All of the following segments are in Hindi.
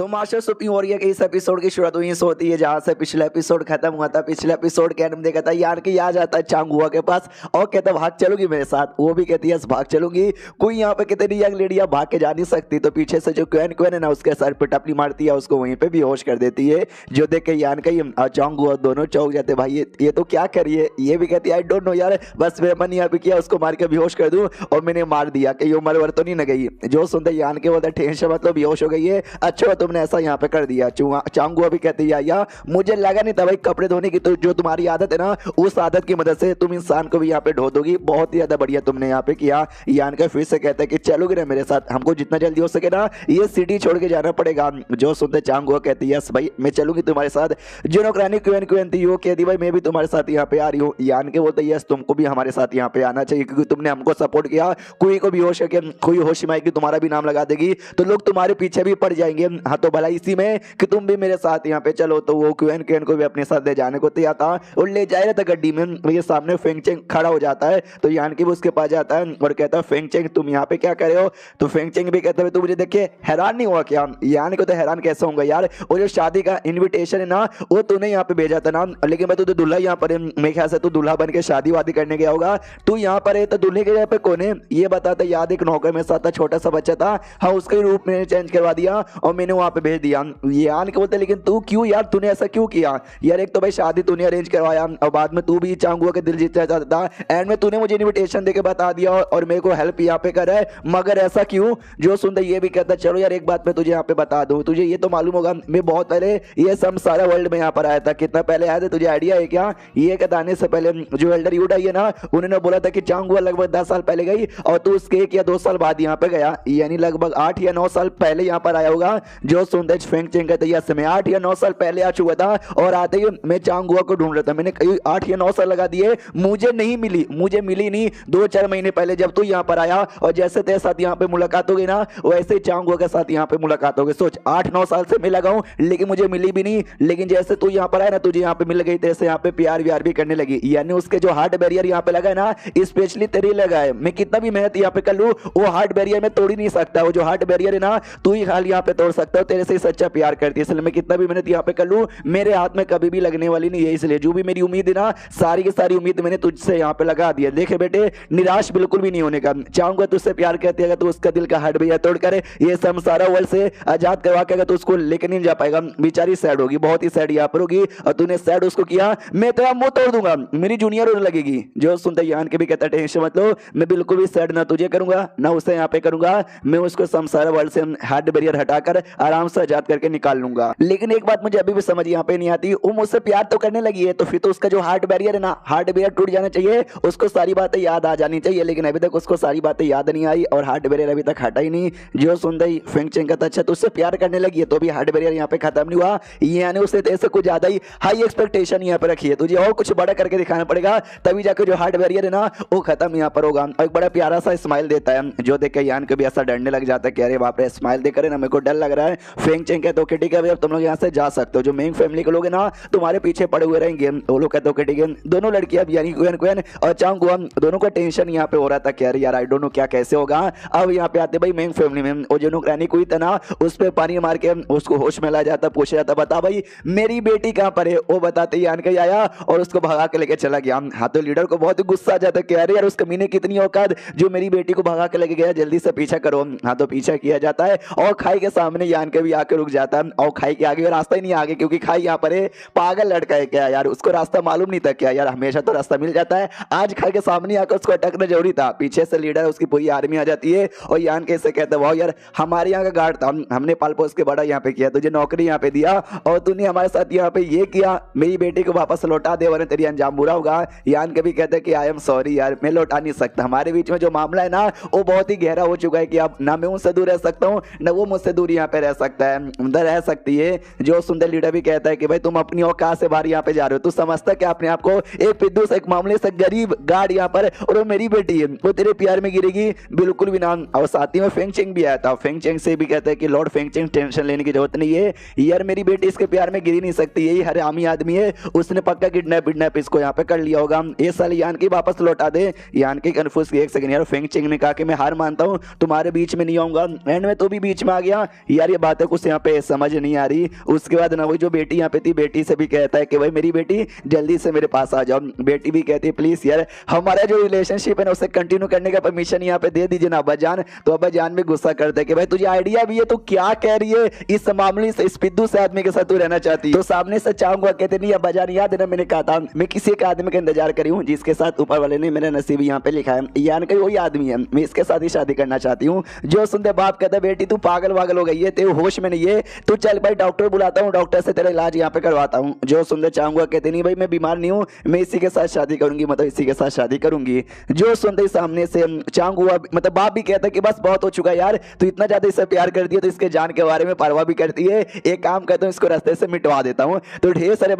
तो मास्टर सुप्रीम वॉरियर के इस एपिसोड की शुरुआत वहीं से होती है जहां से पिछला एपिसोड खत्म हुआ था। पिछले एपिसोड के एंड में देखा था यार कि आ जाता है चांगुआ के पास और कहता भाग चलोगी मेरे साथ। वो भी कहती है भाग चलूंगी। कोई यहाँ पे कितनी यंग लेडियां भाग के जा नहीं सकती। तो पीछे से जो क्वेन क्वेन है ना उसके सर पे टपली मारती है, उसको वहीं पे बेहोश कर देती है। जो देख के यान का चांगुआ दोनों चौंक जाते, भाई ये तो क्या करिए। ये भी कहती है आई डोंट नो यार, बस मेरा मन यहाँ पे किया उसको मार के बेहोश कर दूं और मैंने मार दिया कि ये उम्र वर तो नहीं न गई। जो सुनते यान के बोलते टेंशन मतलब बेहोश हो गई है। अच्छा तुमने ऐसा यहाँ पे कर दिया। चांगुआ भी कहती है या मुझे लगा नहीं था भाई कपड़े धोने की तो जो तुम्हारी आदत है ना उस आदत की मदद से तुम इंसान को भी यहाँ पे ढो दोगी। बहुत ही ज्यादा बढ़िया तुमने यहाँ पे किया। यान का फिर से कहता है कि चलोगे ना मेरे साथ, हमको जितना जल्दी हो सके ना ये सिटी छोड़ के जाना पड़ेगा। जो सुनते चांगुआ कहती है यस भाई मैं चलूंगी तुम्हारे साथ। जो नौकरानी क्वेन क्वेन थी वो कहती भाई मैं भी तुम्हारे साथ यहाँ पे आ रही हूँ। यान के बोलते यस तुमको भी हमारे साथ यहाँ पे आना चाहिए क्योंकि तुमने हमको सपोर्ट किया। कोई को भी होश है कोई होश में आएगी तुम्हारा भी नाम लगा देगी तो लोग तुम्हारे पीछे भी पड़ जाएंगे। हाँ तो भला इसी में कि तुम भी मेरे साथ यहाँ पे चलो। तो वो क्वेन क्वेन को भी अपने साथ ले जाने को तैयार था और ले जा रहा था गड्डी में। ये सामने फेंग चेंग खड़ा हो जाता है तो यान की भी उसके पास जाता है और कहता है फेंग चेंग तुम यहाँ पे क्या कर रहे हो। तो फेंग चेंग भी कहता है तू मुझे देख के हैरान नहीं हुआ क्या। यान को तो हैरान कैसे होगा यार, और जो शादी का इन्विटेशन है ना वो तूने यहाँ पे भेजा था ना, लेकिन मैं तुझे दूल्हा यहाँ पर मेरे ख्याल से तू दूल्हा बन के शादी वादी करने गया होगा। तू यहाँ पर है तो दूल्हे के यहाँ पे कौन है ये बताता। याद एक नौकर में साथ था छोटा सा बच्चा था, हाँ उसके रूप में चेंज करवा दिया और मैंने वहां पे भेज दिया। यान के बोलते लेकिन तू क्यों यार, तूने ऐसा क्यों किया यार। एक तो भाई शादी तूने अरेंज करवाया और बाद में तू भी चांगुआ के दिल जीतना चाहता था। एंड में तूने मुझे इन्विटेशन देके बता दिया और मेरे को हेल्प यहाँ पे कर रहा है, मगर ऐसा क्यों। जो सुनते ये भी कहता चलो यार एक बात मैं तुझे यहाँ पे बता दूं, तुझे ये तो मालूम होगा मैं बहुत पहले ये सारा वर्ल्ड में यहाँ पर आया था। कितना पहले आया था तुझे आइडिया है क्या। ये कहने से पहले जो एल्डर यूडा है ना उन्होंने बोला था कि चांगुआ लगभग 10 साल पहले गई और तू उसके 1 या 2 साल बाद यहाँ पे गया, यानी लगभग 8 या 9 साल पहले यहाँ पर आया होगा। जो सुनते फेंग चेंग कहते हैं मैं 8 या 9 साल पहले आ चुका था और आते ही मैं चांगुआ को ढूंढ रहा था। मैंने कई 8 या 9 साल लगा दिए, मुझे नहीं मिली, मुझे मिली नहीं। 2-4 महीने पहले जब तू यहाँ पर आया और जैसे तेरे साथ यहाँ पे मुलाकात हो गई ना वैसे ही चांगुआ के साथ यहाँ पे मुलाकात हो गई। सोच 8-9 साल से मैं लगा हूँ लेकिन मुझे मिली भी नहीं, लेकिन जैसे तू यहाँ पर आया ना तुझे यहाँ पे मिल गई, तेरे से यहाँ पे प्यार व्यार भी करने लगी। यानी उसके जो हार्ट बैरियर यहाँ पे लगा है ना स्पेशली तेरे लगा है। मैं कितना भी मेहनत यहाँ पे कर लूँ वो हार्ट बैरियर में तोड़ ही नहीं सकता। वो जो हार्ट बैरियर है ना तू ही खाली यहाँ पे तोड़ सकता हो, तेरे से सच्चा प्यार करती है। इसलिए मैं कितना भी मेहनत यहाँ पे कर लूँ मेरे हाथ में कभी भी लगने वाली नहीं है। इसलिए जो भी मेरी उम्मीद है ना सारी की सारी उम्मीद मैंने तुझसे यहाँ पे लगा दिया। देखे बेटे निराश बिल्कुल भी नहीं होने का। चाहूंगा तुझसे प्यार करती है तो उसका दिल का हार्ट बैरियर तोड़ कर ये सारा वर्ल्ड से आजाद करवा के तो उसको लेकर नहीं जा पाएगा। बेचारी सैड होगी, बहुत ही सैड यहाँ पर होगी और तूने सैड उसको किया मैं तेरा मुंह तोड़ दूंगा, मेरी जूनियर रोने लगेगी। जो सुनते यान के भी कहता टेंशन मत लो, मैं बिल्कुल भी सैड ना तुझे करूंगा ना उसे यहाँ पे करूंगा, मैं उसको सारा वर्ल्ड से हार्ट बैरियर हटाकर आराम से आजाद करके निकाल लूंगा। लेकिन एक बात मुझे अभी भी समझ यहाँ पे नहीं आती, वो मुझसे प्यार तो करने लगी है तो फिर तो उसका जो हार्ट बैरियर है ना हार्ट बैरियर टूट जाना चाहिए, उसको सारी बातें याद आ जानी चाहिए। लेकिन अभी तक उसको सारी बातें याद नहीं आई और हार्ट बैरियर अभी तक हटा ही नहीं। जो सुनते ही फेंग चेंग कहता अच्छा तो उससे प्यार करने लगी है तो भी हार्ट बैरियर यहाँ पे खत्म नहीं हुआ, यानी उससे तेरे से कुछ ज्यादा ही हाई एक्सपेक्टेशन यहाँ पे रखी है। तुझे और कुछ बड़ा करके दिखाना पड़ेगा तभी जाकर जो हार्ट बैरियर है ना वो खत्म यहाँ पर होगा। और एक बड़ा प्यारा सा स्माइल देता है जो देख के यान को भी ऐसा डरने लग जाता है कि अरे बाप रे स्माइल देकर ना मेरे को डर लग रहा है। फेंग चेंग कहते हो ठीक है अब तुम लोग यहाँ से जा सकते हो, जो मेन फैमिली के लोग हैं ना तुम्हारे पीछे पड़े हुए रहेंगे। वो लोग कहते हो ठीक है। दोनों लड़कियां यानी क्वेन क्वेन और चांगुआ दोनों को टेंशन यहाँ पे हो रहा था कि अरे यार आई डोंट नो क्या कैसे होगा। अब यहाँ पे आते भाई मेन फैमिली में वो जो नौकरानी कोई था ना उस पर पानी मार के उसको होश में ला जाता, पूछा जाता बता भाई मेरी बेटी कहाँ पर है। वो बताते यान के आया और उसको भगा के लेके चला गया। हाँ तो लीडर को बहुत गुस्सा आ जाता कि अरे यार उस कमीने कितनी औकात जो मेरी बेटी को भगा के लेके गया, जल्दी से पीछा करो। हाँ तो पीछा किया जाता है और खाई के सामने यान के भी आके रुक जाता है और खाई के आगे रास्ता ही नहीं आगे क्योंकि खाई यहाँ पर है पागल लड़का है क्या यार, उसको रास्ता मालूम नहीं था क्या यार, हमेशा तो रास्ता मिल जाता है, आज खाई के सामने आकर उसको अटकना जरूरी था। पीछे से लीडर उसकी पूरी आर्मी आ जाती है और यान कैसे कहते वाह यार हमारे यहाँ का गार्ड था, हमने पाल पोस के बड़ा यहाँ पे किया, तुझे नौकरी यहाँ पे दिया और तूने हमारे साथ यहाँ पे ये किया, मेरी बेटी को वापस लौटा दे वरना तेरी अंजाम बुरा होगा। यान कभी कहते कि आई एम सॉरी यार मैं लौटा नहीं सकता, हमारे बीच में जो मामला है ना वो बहुत ही गहरा हो चुका है कि अब ना मैं उनसे दूर रह सकता हूँ ना वो मुझसे दूर यहाँ पे रह सकता है, अंदर रह सकती है। जो सुंदर लीडर भी कहता है कि भाई तुम अपनी औकात से बाहर यहाँ पे जा रहे हो, तू समझता कि अपने आप को एक पिद्दू से एक मामले से गरीब गार्ड यहाँ पर और वो मेरी बेटी है वो तेरे प्यार में गिरेगी बिल्कुल भी ना। और साथ ही में फेंग चेंग भी आया था, फेंग चेंग से भी कहता है कि लॉर्ड फेंग चेंग टेंशन लेने की जरूरत नहीं है यार, मेरी बेटी इसके प्यार में गिरी नहीं सकती, यही हरामी आदमी है उसने पक्का किडनैप इसको यहाँ पे कर लिया होगा, ये साल यान की वापस लौटा दे। यान की कंफ्यूज एक सेकंड यार फेंग चेंग ने कहा कि मैं हार मानता हूँ तुम्हारे बीच में नहीं आऊंगा, एंड में तो भी बीच में आ गया यार, ये बातें कुछ यहाँ पे समझ नहीं आ रही। उसके बाद ना वही जो बेटी यहाँ पे थी, बेटी से भी कहता है कि भाई मेरी बेटी जल्दी से मेरे पास आ जाओ। बेटी भी कहती है प्लीज यार हमारा जो रिलेशनशिप है ना उसे कंटिन्यू करने का परमिशन यहाँ पे दे दीजिए ना अब्बा जान। तो अब्बा जान भी गुस्सा करते हैं कि भाई तुझे आइडिया भी है, तो क्या कह रही है इस मामले से, इस पिद्दू से आदमी के साथ तू रहना चाहती है। तो सामने से चाहूंगा कहते नहीं अब्बा जान याद है ना मैंने कहा था मैं किसी एक आदमी का इंतजार करी हूँ जिसके साथ ऊपर वाले ने मेरा नसीब यहाँ पे लिखा है, यानी कि वही आदमी है, मैं इसके साथ ही शादी करना चाहती हूँ। जो सुनते बाप कहता है बेटी तू पागल वागल हो गई है, तेरे होश में नहीं है, तू चल भाई डॉक्टर बुलाता हूँ, डॉक्टर से तेरा इलाज यहाँ पे करवाता हूँ। जो सुनते चाहूंगा कहते नहीं भाई मैं बीमार नहीं हूँ, मैं इसी के साथ शादी करूंगी, मतलब इसी के साथ शादी करूंगी। जो सुनते सामने से चाहूंगा मतलब बाप भी कहता है कि बस बहुत हो चुका यार, तू इतना ज्यादा इससे प्यार कर दिया तो इसके जान के बारे में परवाह भी करती है, एक काम करता हूँ इसको रास्ते से मिटवा देता हूँ। तो ढेर सारे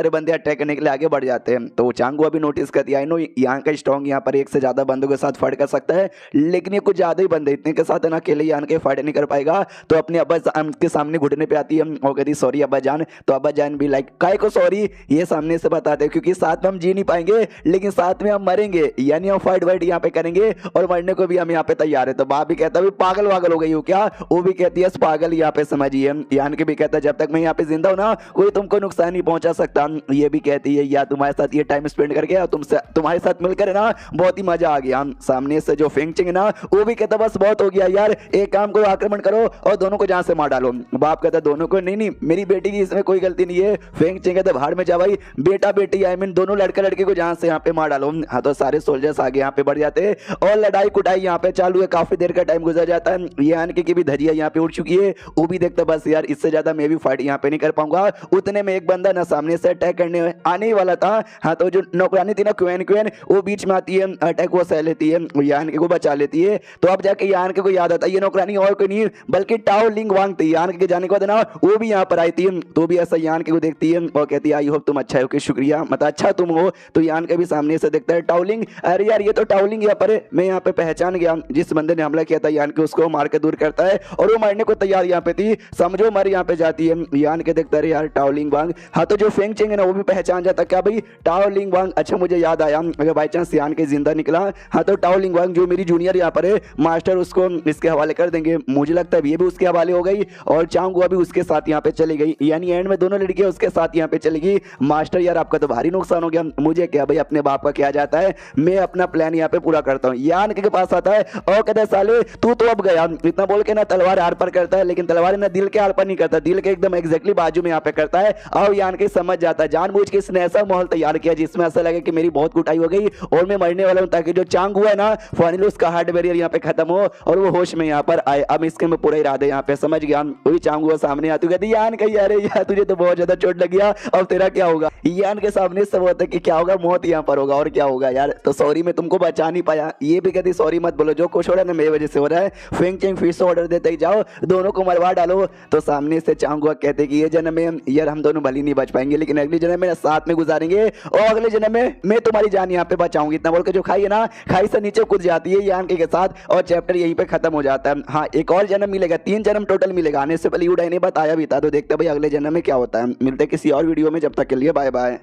बंदे अटैक करने के लिए आगे बढ़ जाते हैं। तो चांगुआ भी नोटिस कर दिया, आई नो यहाँ का स्ट्रॉन्ग यहाँ पर एक से ज्यादा बंदों के साथ फाइट कर सकता है, लेकिन ये कुछ ज्यादा ही बंदे इतने के साथ है ना अकेले यहाँ के फाइट नहीं कर पाएगा। तो अपने अब्बा के सामने घुटने पे आती है और कहती सॉरी अब्बा जान। तो अब्बा जान भी लाइक काय को सॉरी ये सामने से बताते हैं क्योंकि साथ में हम जी नहीं पाएंगे लेकिन साथ में हम मरेंगे, यानी हम फाइट वाइट यहाँ पे करेंगे और मरने को भी हम यहाँ पे तैयार है। तो बाप भी कहता है पागल वागल हो गई हो क्या, वो भी कहती है पागल यहाँ पे समझिए, यानी कि भी कहता है जब तक मैं यहाँ पे जिंदा हूँ ना कोई तुमको नुकसान नहीं पहुंचा सकता। ये भी कहती है या तुम्हारे साथ ये टाइम स्पेंड करके और तुमसे तुम्हारे साथ मिलकर है ना बहुत ही मजा आ गया। सामने से जो फेंगचिंग है ना वो भी कहता बस बहुत हो गया यार, एक काम करो आक्रमण करो और दोनों को जहां से मार डालो। बाप कहता दोनों को, नहीं मेरी बेटी की इसमें कोई गलती नहीं है। फेंगचिंग कहता बाहर में जा भाई, बेटा बेटी आई मीन दोनों लड़का लड़की को जहां से यहाँ पे मार डालो। हाँ तो सारे सोल्जर्स आगे यहाँ पे बढ़ जाते हैं और लड़ाई कुटाई यहाँ पे चालू है, काफी देर का टाइम गुजर जाता है। ये यानी कि भी धजिया यहाँ पे उड़ चुकी है, वो भी देखता बस यार इससे ज्यादा मैं भी फाइट यहाँ पे नहीं कर पाऊंगा। उतने में एक बंदा ना सामने से अटैक करने आने ही वाला था। हाँ तो जो नौकरानी थी ना क्वेन वो बीच में आती है, अटैक वो सह लेती है, यान के को बचा लेती है। तो अब जाके यान के को याद आता है ये नौकरानी और कोई नहीं बल्कि टाओ लिंग वांग थी। यान के जाने के बाद ना वो भी यहाँ पर आई थी, तो भी ऐसा यान के को देखती है और कहती है आई होप तुम अच्छा हो कि शुक्रिया, मतलब अच्छा तुम हो। तो यान के भी सामने से देखता है टाउलिंग, अरे यार ये तो टाउलिंग यहाँ पर मैं यहाँ पे पहचान गया, जिस बंदे ने हमला किया था यान के उसको मार के दूर करता है और वो मारने को तैयार यहाँ पे थी, समझो मर यहाँ पे जाती है। यान के देखता है यार टाओलिंग वांग। हाँ तो जो फेंगचिंग है ना वो भी पहचान जाता क्या भाई टाओलिंग वांग, अच्छा मुझे याद आया अगर बाई चांस यान के जिंदा निकला हाँ तो टाओलिंग वांग जो मेरी जूनियर यहाँ पर है मास्टर उसको इसके हवाले कर देंगे। मुझे लगता है ये भी उसके हवाले हो गई और चांगुआ भी उसके साथ यहाँ पे चली गई, यानी एंड में दोनों लड़कियां उसके साथ यहाँ पे चली गई। मास्टर यार आपका तो भारी नुकसान हो गया, मुझे क्या भाई अपने बाप का क्या जाता है, मैं अपना प्लान यहाँ पे पूरा करता हूँ। यान के पास आता है और कहता है साले तू तो अब गया, इतना बोल के ना तलवार आर पर करता है, लेकिन तलवार ना दिल के आर पर नहीं करता, दिल के एकदम एग्जैक्टली बाजू में यहाँ पे करता है। और यान के समझ जाता है जानबूझ के इसने ऐसा माहौल तैयार किया जिसमें ऐसा लगे कि मेरी बहुत कुटाई हो गई और मैं मरने वाला हूँ, ताकि जो चांग हुआ है ना फाइनली उसका हार्ट बैरियर यहाँ पे खत्म हो और वो होश में यहाँ पर आए। अब इसके में पूरा इरादे यहाँ पे समझ गया, वही चांग हुआ सामने आती कहती यान कही अरे यार तुझे तो बहुत ज्यादा चोट लगी है, अब तेरा क्या होगा। यान के सामने सब होता है कि क्या होगा, मौत यहाँ पर होगा और क्या होगा यार, तो सॉरी मैं तुमको बचा नहीं पाया। ये भी कहती सॉरी मत बोलो, जो कुछ हो रहा है ना मेरी वजह से हो रहा है, फेंगचिंग फिर से ऑर्डर देते ही जाओ दोनों को मरवा डालो। तो सामने से चांग हुआ कहते कि ये जन्म में यार हम दोनों भली नहीं बच पाएंगे, लेकिन अगले जन्म में साथ में गुजारेंगे और अगले जन्म में मैं तुम्हारी जान यहाँ पे बचाऊंगी। इतना बोल के जो खाई है ना खाई से नीचे कूद जाती है यान के साथ और चैप्टर यहीं पे खत्म हो जाता है। हाँ एक और जन्म मिलेगा, 3 जन्म टोटल मिलेगा, आने से पहले यूडाई ने बताया भी था। तो देखते भाई अगले जन्म में क्या होता है, मिलते किसी और वीडियो में, जब तक के लिए बाय बाय।